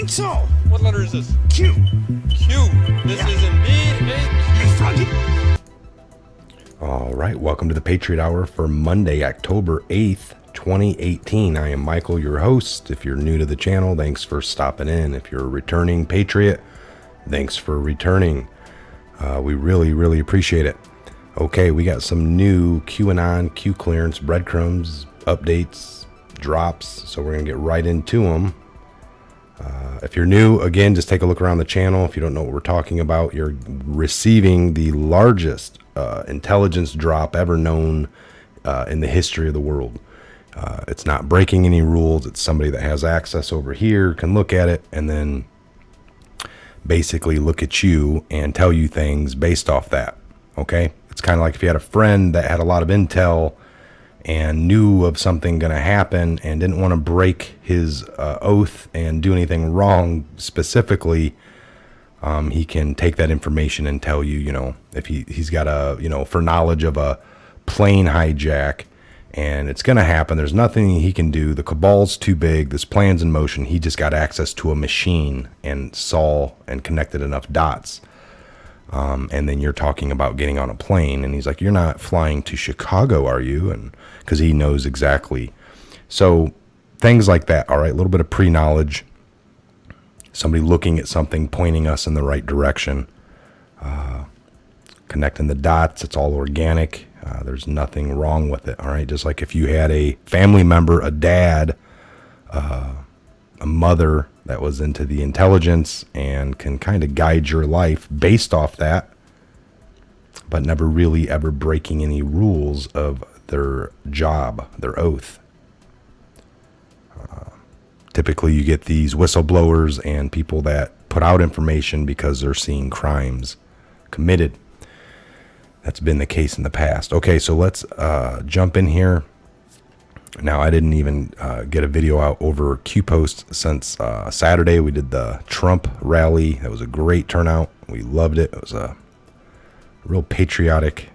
think so. What letter is this? Q. Q. This is indeed a Q. All right, welcome to the Patriot Hour for Monday, October 8th, 2018. I am Michael, your host. If you're new to the channel, thanks for stopping in. If you're a returning Patriot, thanks for returning. We really appreciate it. Okay, we got some new QAnon, Q clearance, breadcrumbs, updates, drops, so we're going to get right into them. If you're new, again, just take a look around the channel. If you don't know what we're talking about, you're receiving the largest intelligence drop ever known in the history of the world. It's not breaking any rules. It's somebody that has access over here, can look at it, and then basically look at you and tell you things based off that. Okay? It's kind of like if you had a friend that had a lot of intel and knew of something going to happen and didn't want to break his oath and do anything wrong specifically, he can take that information and tell you, if he's got for knowledge of a plane hijack and it's going to happen, there's nothing he can do. The cabal's too big. This plan's in motion. He just got access to a machine and saw and connected enough dots. And then you're talking about getting on a plane, and he's like, "You're not flying to Chicago, are you?" And because he knows exactly. So things like that. All right, a little bit of pre-knowledge. Somebody looking at something, pointing us in the right direction, connecting the dots. It's all organic. There's nothing wrong with it. All right, just like if you had a family member, a dad, a mother that was into the intelligence and can kind of guide your life based off that, but never really ever breaking any rules of their job, their oath. Typically you get these whistleblowers and people that put out information because they're seeing crimes committed. That's been the case in the past. Okay, so let's jump in here. Now, I didn't even get a video out over Q-Post since Saturday. We did the Trump rally. That was a great turnout. We loved it. It was a real patriotic,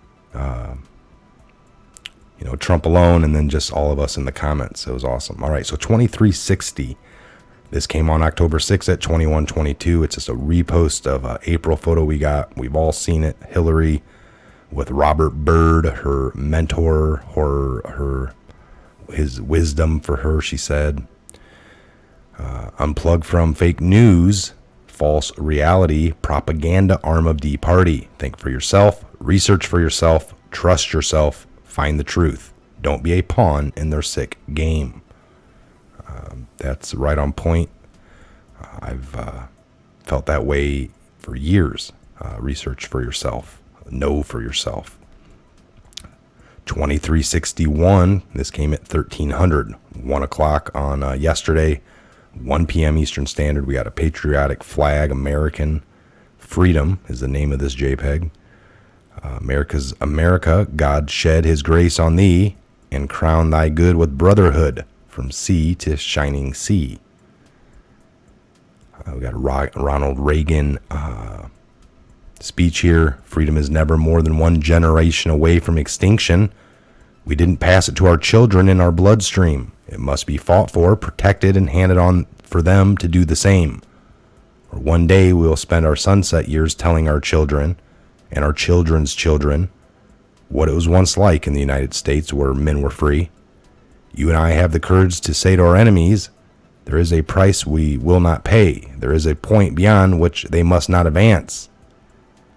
Trump alone, and then just all of us in the comments. It was awesome. All right, so 2360. This came on October 6th at 21:22. It's just a repost of an April photo we got. We've all seen it. Hillary with Robert Byrd, her mentor, his wisdom for her, she said. Unplug from fake news, false reality, propaganda arm of D Party. Think for yourself, research for yourself, trust yourself, find the truth. Don't be a pawn in their sick game. That's right on point. I've felt that way for years. Research for yourself, know for yourself. 2361, this came at 1300, 1 o'clock on yesterday, 1 p.m. Eastern Standard. We got a patriotic flag, American Freedom is the name of this JPEG. America, God shed his grace on thee and crown thy good with brotherhood from sea to shining sea. We got a Ronald Reagan speech here. Freedom is never more than one generation away from extinction. We didn't pass it to our children in our bloodstream. It must be fought for, protected, and handed on for them to do the same. Or one day we will spend our sunset years telling our children and our children's children what it was once like in the United States where men were free. You and I have the courage to say to our enemies, there is a price we will not pay. There is a point beyond which they must not advance.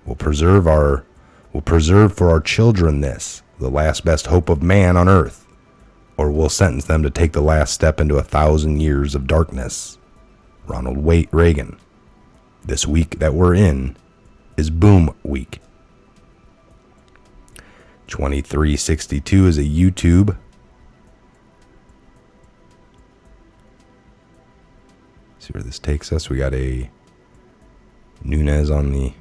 We'll preserve for our children this, the last best hope of man on earth, or we'll sentence them to take the last step into 1,000 years of darkness. Ronald Reagan. This week that we're in is Boom Week. 2362 is a YouTube. See where this takes us. We got a Nunez on the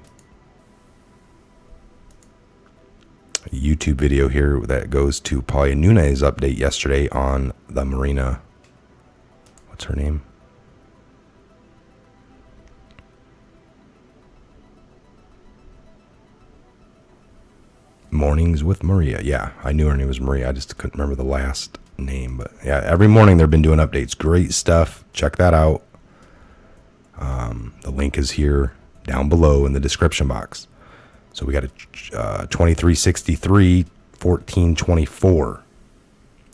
YouTube video here that goes to Paulia Nunez update yesterday on the Marina. What's her name? Mornings with Maria. Yeah, I knew her name was Maria. I just couldn't remember the last name. But yeah, every morning they've been doing updates. Great stuff. Check that out. The link is here down below in the description box. So we got a 2363 1424.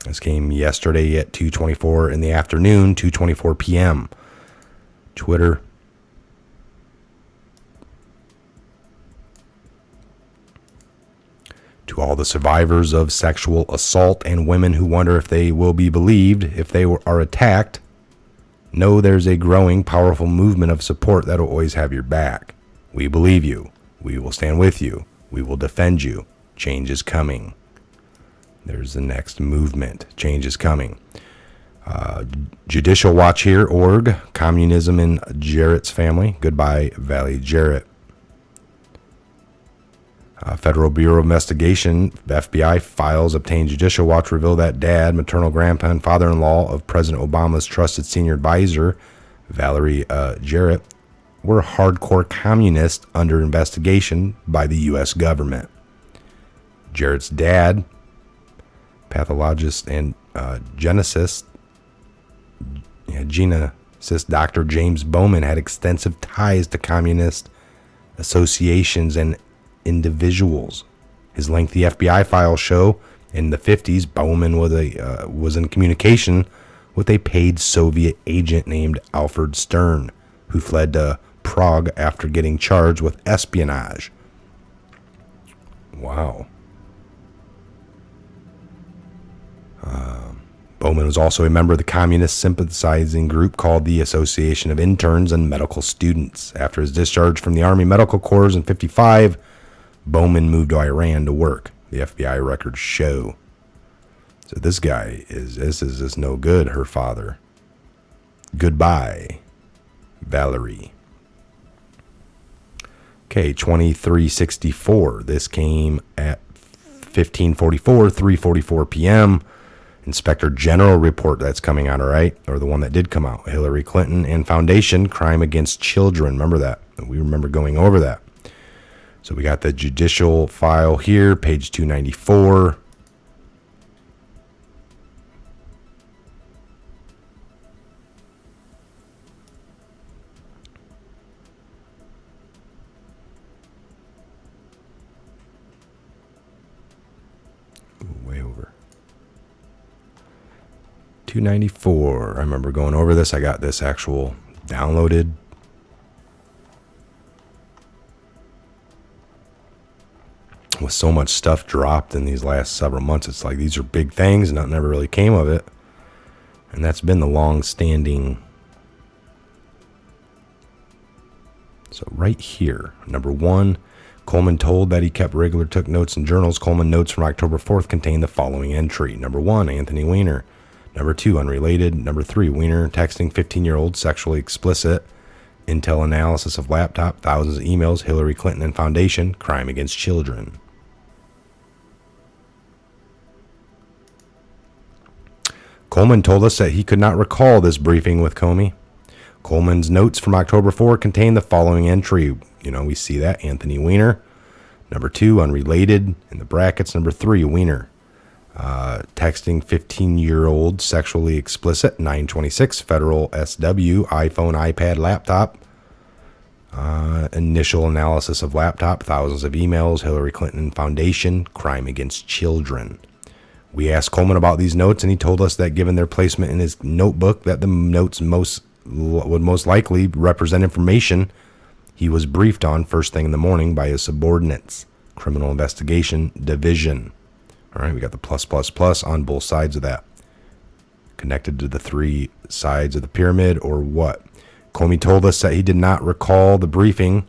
This came yesterday at 2:24 in the afternoon, 2:24 p.m. Twitter. To all the survivors of sexual assault and women who wonder if they will be believed if they are attacked, know there's a growing, powerful movement of support that will always have your back. We believe you. We will stand with you. We will defend you. Change is coming. There's the next movement. Change is coming. Judicial Watch here, org. Communism in Jarrett's family. Goodbye, Valley Jarrett. Federal Bureau of Investigation, FBI files obtained Judicial Watch reveal that dad, maternal grandpa, and father-in-law of President Obama's trusted senior advisor, Valerie Jarrett, were hardcore communists under investigation by the U.S. government. Jarrett's dad, pathologist and geneticist Dr. James Bowman, had extensive ties to communist associations and individuals. His lengthy FBI files show in the 50s, Bowman was in communication with a paid Soviet agent named Alfred Stern, who fled to Prague after getting charged with espionage. Wow. Bowman was also a member of the communist sympathizing group called the Association of Interns and Medical Students. After his discharge from the Army Medical Corps in 1955, Bowman moved to Iran to work. The FBI records show. So this guy is just no good, her father. Goodbye, Valerie. Okay, 2364. This came at 1544, 3:44 p.m. Inspector General report that's coming out, all right? Or the one that did come out. Hillary Clinton and Foundation, crime against children. Remember that? We remember going over that. So we got the judicial file here, page 294. Ooh, way over. 294. I remember going over this. I got this actual downloaded. With so much stuff dropped in these last several months, it's like these are big things and nothing ever really came of it. And that's been the long-standing. So right here, number one, Coleman told that he took notes in journals. Coleman notes from October 4th contain the following entry. Number one, Anthony Weiner. Number two, unrelated. Number three, Weiner texting 15-year-old sexually explicit. Intel analysis of laptop, thousands of emails, Hillary Clinton and Foundation, crime against children. Coleman told us that he could not recall this briefing with Comey. Coleman's notes from October 4 contain the following entry. You know, we see that, Anthony Weiner. Number two, unrelated, in the brackets. Number three, Weiner. Texting 15-year-old sexually explicit, 926, federal SW, iPhone, iPad, laptop. Initial analysis of laptop, thousands of emails, Hillary Clinton Foundation, crime against children. We asked Coleman about these notes, and he told us that given their placement in his notebook, that the notes would most likely represent information he was briefed on first thing in the morning by his subordinates, Criminal Investigation Division. All right, we got the plus on both sides of that. Connected to the three sides of the pyramid, or what? Comey told us that he did not recall the briefing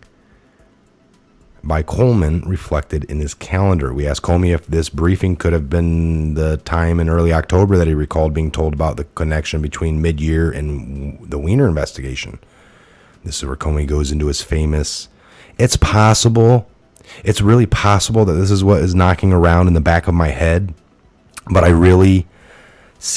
by Coleman reflected in his calendar. We asked Comey if this briefing could have been the time in early October that he recalled being told about the connection between mid-year and the Weiner investigation. This is where Comey goes into his famous, it's possible, it's really possible that this is what is knocking around in the back of my head, but I really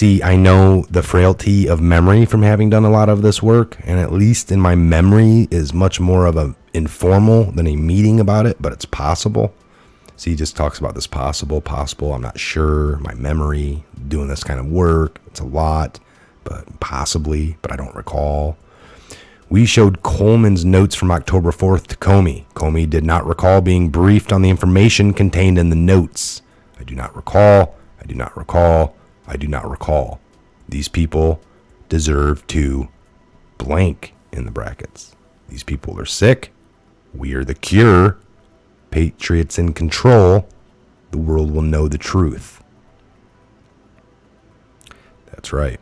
I know the frailty of memory from having done a lot of this work, and at least in my memory is much more of a informal than a meeting about it, but it's possible. See, he just talks about this possible, I'm not sure, my memory, doing this kind of work, it's a lot, but possibly, but I don't recall. We showed Coleman's notes from October 4th to Comey. Comey did not recall being briefed on the information contained in the notes. I do not recall. I do not recall. I do not recall. These people deserve to blank in the brackets. These people are sick. We are the cure. Patriots in control. The world will know the truth. That's right.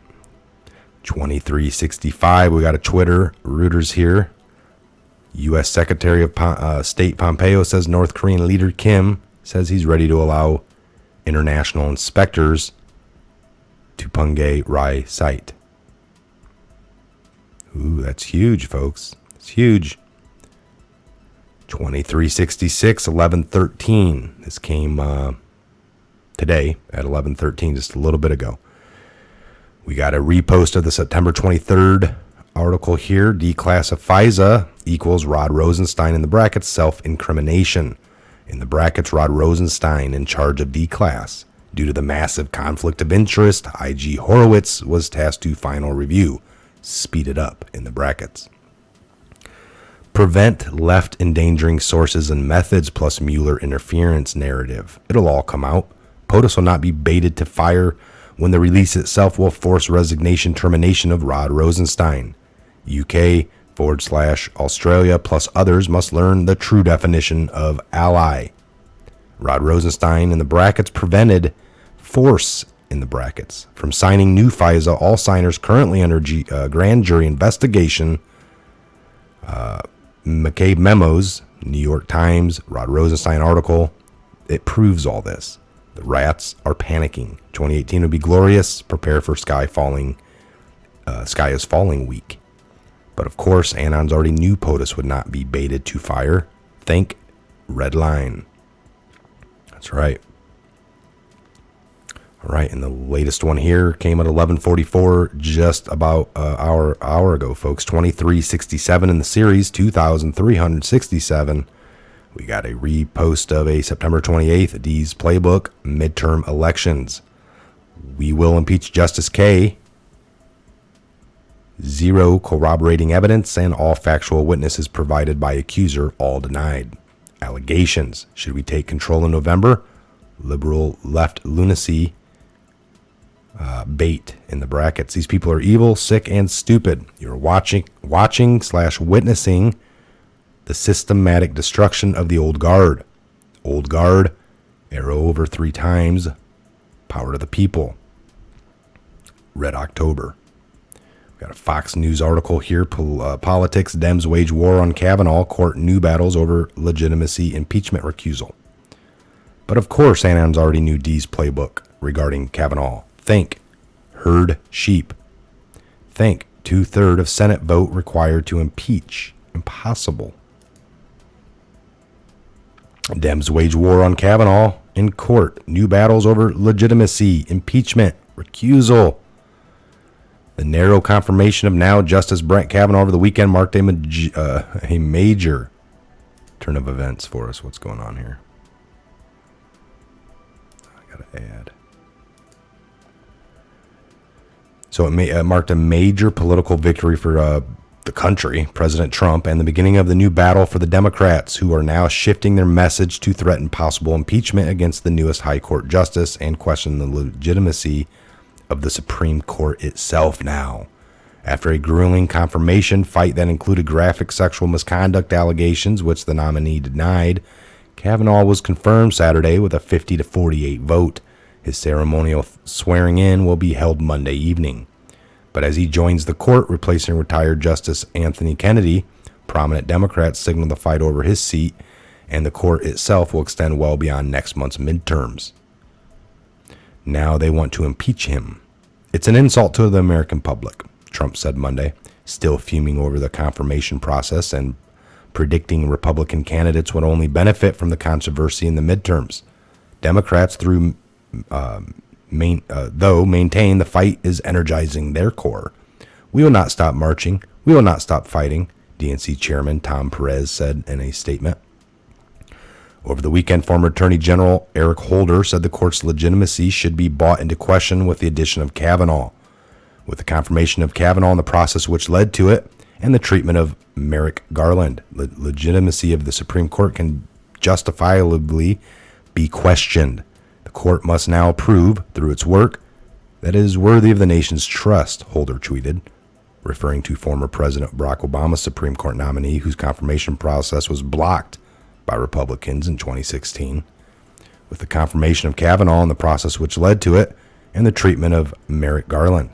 2365. We got a Twitter. Reuters here. U.S. Secretary of State Pompeo says North Korean leader Kim says he's ready to allow international inspectors to Punggye Rai site. Ooh, that's huge, folks. It's huge. 2366, 1113. This came today at 1113, just a little bit ago. We got a repost of the September 23rd article here. Declassify FISA equals Rod Rosenstein in the brackets self-incrimination. In the brackets, Rod Rosenstein in charge of D-Class. Due to the massive conflict of interest, IG Horowitz was tasked to final review. Speed it up in the brackets. Prevent left endangering sources and methods plus Mueller interference narrative. It'll all come out. POTUS will not be baited to fire when the release itself will force resignation termination of Rod Rosenstein. UK/Australia plus others must learn the true definition of ally. Rod Rosenstein in the brackets prevented force in the brackets from signing new FISA. All signers currently under grand jury investigation. McCabe memos, New York Times, Rod Rosenstein article. It proves all this. The rats are panicking. 2018 would be glorious. Prepare for sky is falling week. But of course, Anons already knew POTUS would not be baited to fire. Think red line. That's right. All right, and the latest one here came at 11:44, just about an hour ago, folks. 2367 in the series, 2,367. We got a repost of a September 28th D's playbook, midterm elections. We will impeach Justice K. 0 corroborating evidence and all factual witnesses provided by accuser, all denied. Allegations. Should we take control in November? Liberal left lunacy. Bait in the brackets. These people are evil, sick, and stupid. You're watching/witnessing the systematic destruction of the old guard. Old guard, arrow over 3 times, power to the people. Red October. We got a Fox News article here. Politics, Dems wage war on Kavanaugh, court new battles over legitimacy impeachment recusal. But of course, Anons already knew D's playbook regarding Kavanaugh. Think herd sheep. Think 2/3 of Senate vote required to impeach. Impossible. Dems wage war on Kavanaugh in court. New battles over legitimacy, impeachment, recusal. The narrow confirmation of now Justice Brett Kavanaugh over the weekend marked a major turn of events for us. What's going on here? I gotta add. So it marked a major political victory for the country, President Trump, and the beginning of the new battle for the Democrats, who are now shifting their message to threaten possible impeachment against the newest high court justice and question the legitimacy of the Supreme Court itself now. After a grueling confirmation fight that included graphic sexual misconduct allegations, which the nominee denied, Kavanaugh was confirmed Saturday with a 50-48 vote. His ceremonial swearing in will be held Monday evening. But as he joins the court, replacing retired Justice Anthony Kennedy, prominent Democrats signal the fight over his seat, and the court itself will extend well beyond next month's midterms. Now they want to impeach him. It's an insult to the American public, Trump said Monday, still fuming over the confirmation process and predicting Republican candidates would only benefit from the controversy in the midterms. Democrats, maintain the fight is energizing their core. We will not stop marching. We will not stop fighting, DNC Chairman Tom Perez said in a statement. Over the weekend, former Attorney General Eric Holder said the court's legitimacy should be brought into question with the addition of Kavanaugh. With the confirmation of Kavanaugh and the process which led to it, and the treatment of Merrick Garland. The legitimacy of the Supreme Court can justifiably be questioned. The court must now prove, through its work, that it is worthy of the nation's trust, Holder tweeted, referring to former President Barack Obama's Supreme Court nominee, whose confirmation process was blocked by Republicans in 2016. With the confirmation of Kavanaugh and the process which led to it, and the treatment of Merrick Garland,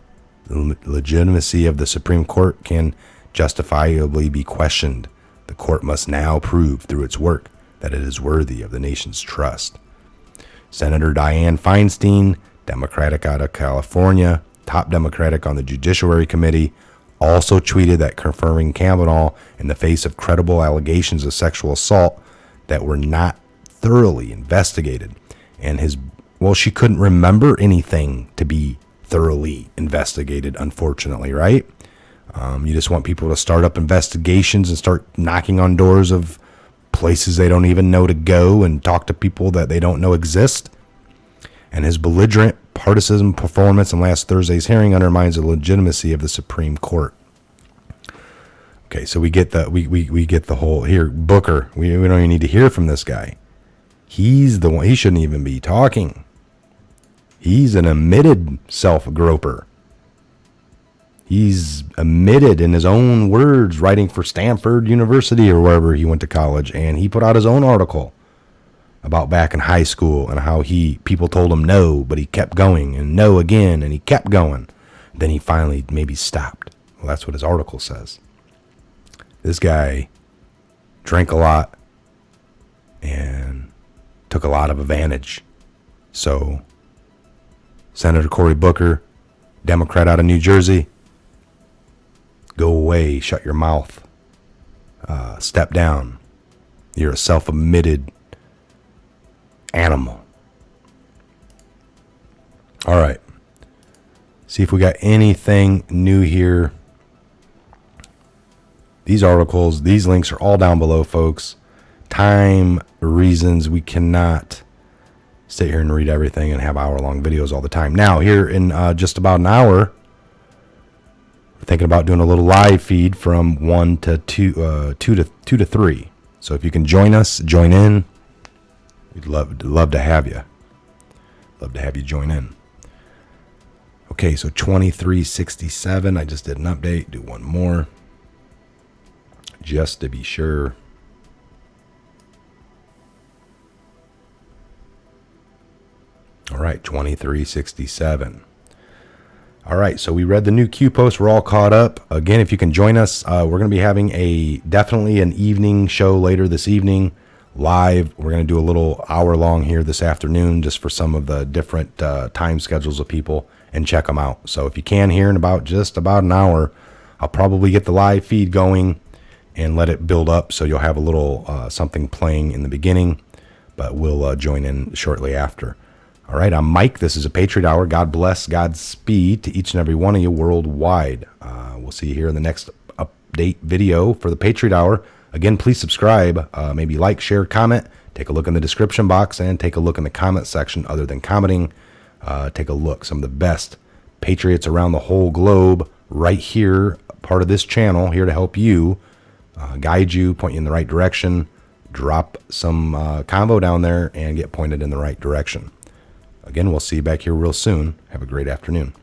the legitimacy of the Supreme Court can justifiably be questioned. The court must now prove, through its work, that it is worthy of the nation's trust. Senator Dianne Feinstein, Democratic out of California, top Democratic on the Judiciary Committee, also tweeted that confirming Kavanaugh in the face of credible allegations of sexual assault that were not thoroughly investigated. And she couldn't remember anything to be thoroughly investigated, unfortunately, right? You just want people to start up investigations and start knocking on doors of places they don't even know to go and talk to people that they don't know exist. And his belligerent partisan performance in last Thursday's hearing undermines the legitimacy of the Supreme Court. Okay, so we get we get the whole here. Booker, we don't even need to hear from this guy. He's the one. He shouldn't even be talking. He's an admitted self-groper. He's admitted in his own words, writing for Stanford University or wherever he went to college, and he put out his own article about back in high school and how people told him no, but he kept going, and no again, and he kept going. Then he finally maybe stopped. Well, that's what his article says. This guy drank a lot and took a lot of advantage. So, Senator Cory Booker, Democrat out of New Jersey, go away, shut your mouth, step down. You're a self-admitted animal. All right. See if we got anything new here. These articles, these links are all down below, folks. Time reasons, we cannot sit here and read everything and have hour-long videos all the time. Now, here in just about an hour, we're thinking about doing a little live feed from 1 to 2 to 3. So if you can join us, join in. We'd love to have you. Love to have you join in. Okay, so 2367. I just did an update. Do one more, just to be sure. All right, 2367. All right, so we read the new Q post. We're all caught up. Again, if you can join us, we're going to be having definitely an evening show later this evening, live. We're going to do a little hour long here this afternoon, just for some of the different time schedules of people, and check them out. So if you can, here in just about an hour, I'll probably get the live feed going and let it build up, so you'll have a little something playing in the beginning, but we'll join in shortly after. All right, I'm Mike. This is a Patriot Hour. God bless, Godspeed to each and every one of you worldwide. We'll see you here in the next update video for the Patriot Hour. Again, please subscribe, maybe like, share, comment. Take a look in the description box and take a look in the comment section. Other than commenting, take a look. Some of the best patriots around the whole globe right here, part of this channel, here to help you, guide you, point you in the right direction, drop some convo down there, and get pointed in the right direction. Again, we'll see you back here real soon. Have a great afternoon.